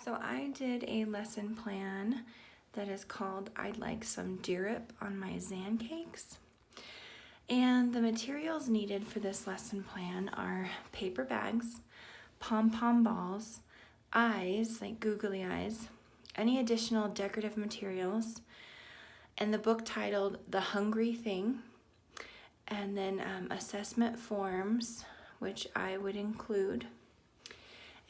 So I did a lesson plan that is called I'd Like Some Syrup on My Zan Cakes. And the materials needed for this lesson plan are paper bags, pom-pom balls, eyes, like googly eyes, any additional decorative materials, and the book titled The Hungry Thing, and then assessment forms, which I would include,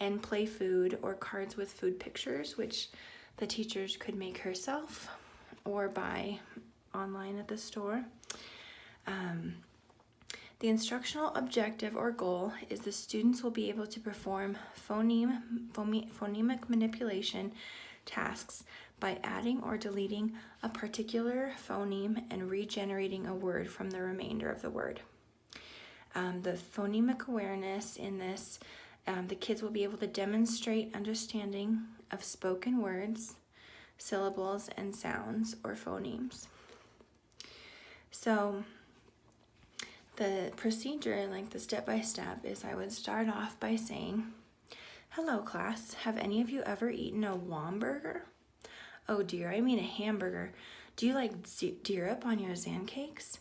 and play food or cards with food pictures, which the teachers could make herself or buy online at the store. The instructional objective or goal is the students will be able to perform phonemic manipulation tasks by adding or deleting a particular phoneme and regenerating a word from the remainder of the word. The phonemic awareness in this, the kids will be able to demonstrate understanding of spoken words, syllables, and sounds or phonemes. So the procedure, like the step-by-step, is I would start off by saying, "Hello class, have any of you ever eaten a Womburger?" "Oh dear, I mean a hamburger. Do you like syrup on your Zan cakes?"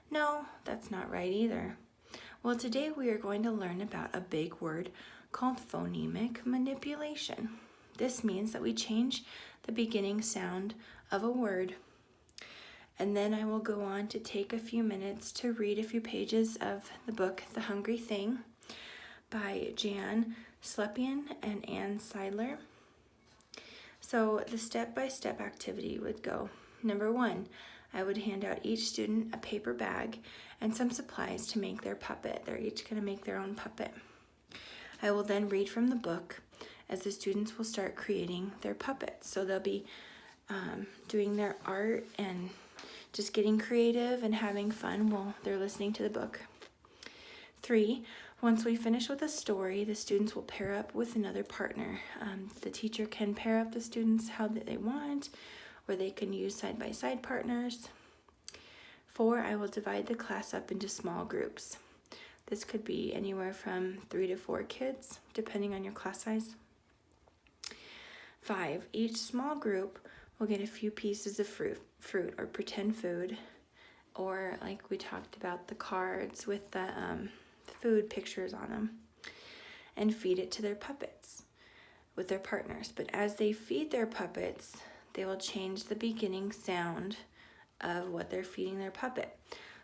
"No, that's not right either." "Well, today we are going to learn about a big word called phonemic manipulation. This means that we change the beginning sound of a word." And then I will go on to take a few minutes to read a few pages of the book, The Hungry Thing, by Jan Slepian and Ann Seidler. So the step-by-step activity would go. Number 1, I would hand out each student a paper bag and some supplies to make their puppet. They're each going to make their own puppet. I will then read from the book as the students will start creating their puppets. So they'll be doing their art and just getting creative and having fun while they're listening to the book. 3, once we finish with a story, the students will pair up with another partner. The teacher can pair up the students how they want, or they can use side-by-side partners. 4, I will divide the class up into small groups. This could be anywhere from 3 to 4 kids, depending on your class size. 5, each small group will get a few pieces of fruit or pretend food, or like we talked about, the cards with the food pictures on them, and feed it to their puppets with their partners. But as they feed their puppets, they will change the beginning sound of what they're feeding their puppet.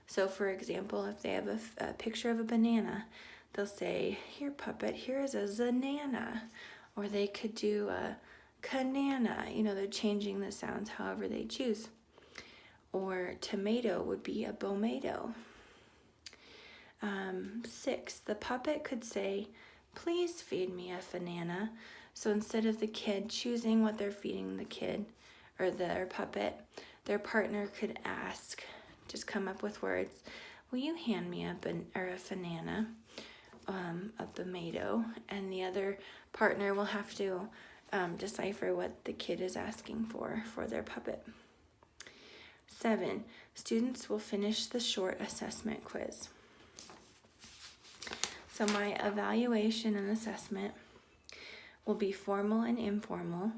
So for example, if they have a picture of a banana, they'll say, "Here puppet, here is a zanana," or they could do a canana. They're changing the sounds however they choose. Or tomato would be a bomato. 6, the puppet could say, "Please feed me a banana." So instead of the kid choosing what they're feeding the kid or their puppet, their partner could ask, just come up with words, "Will you hand me a banana, a tomato?" And the other partner will have to decipher what the kid is asking for their puppet. 7, students will finish the short assessment quiz. So my evaluation and assessment will be formal and informal.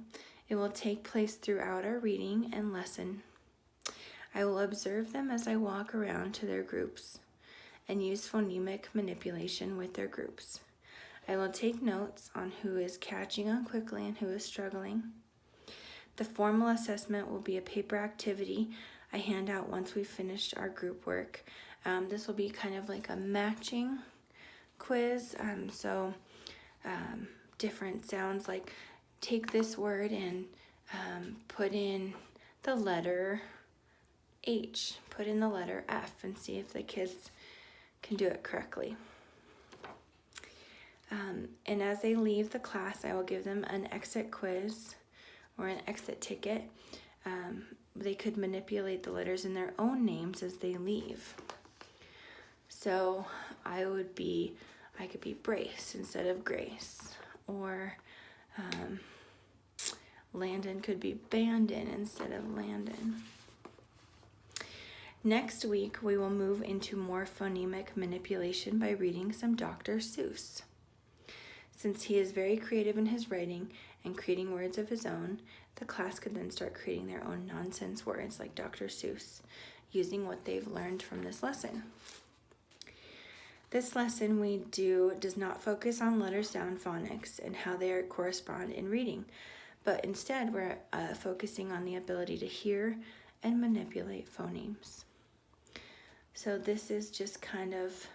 It will take place throughout our reading and lesson. I will observe them as I walk around to their groups and use phonemic manipulation with their groups. I will take notes on who is catching on quickly and who is struggling. The formal assessment will be a paper activity I hand out once we've finished our group work. This will be kind of like a matching quiz. Different sounds, like take this word and put in the letter H, put in the letter F, and see if the kids can do it correctly. And as they leave the class, I will give them an exit quiz or an exit ticket. They could manipulate the letters in their own names as they leave. So I could be Brace instead of Grace, or Landon could be Bandon instead of Landon. Next week, we will move into more phonemic manipulation by reading some Dr. Seuss. Since he is very creative in his writing and creating words of his own, the class could then start creating their own nonsense words like Dr. Seuss, using what they've learned from this lesson. This lesson does not focus on letter sound phonics and how they correspond in reading, but instead we're focusing on the ability to hear and manipulate phonemes. So this is just kind of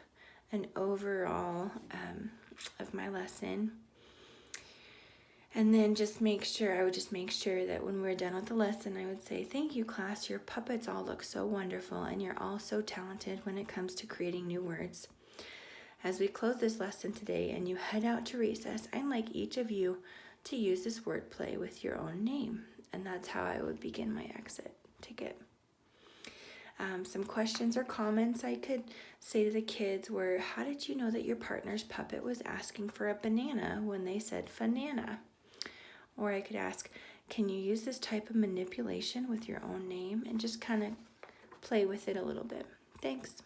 an overall of my lesson. And then I would just make sure that when we're done with the lesson, I would say, thank you, class. Your puppets all look so wonderful, and you're all so talented when it comes to creating new words. As we close this lesson today and you head out to recess, I'd like each of you to use this wordplay with your own name. And that's how I would begin my exit ticket. Some questions or comments I could say to the kids were, how did you know that your partner's puppet was asking for a banana when they said fanana? Or I could ask, can you use this type of manipulation with your own name? And just kind of play with it a little bit. Thanks.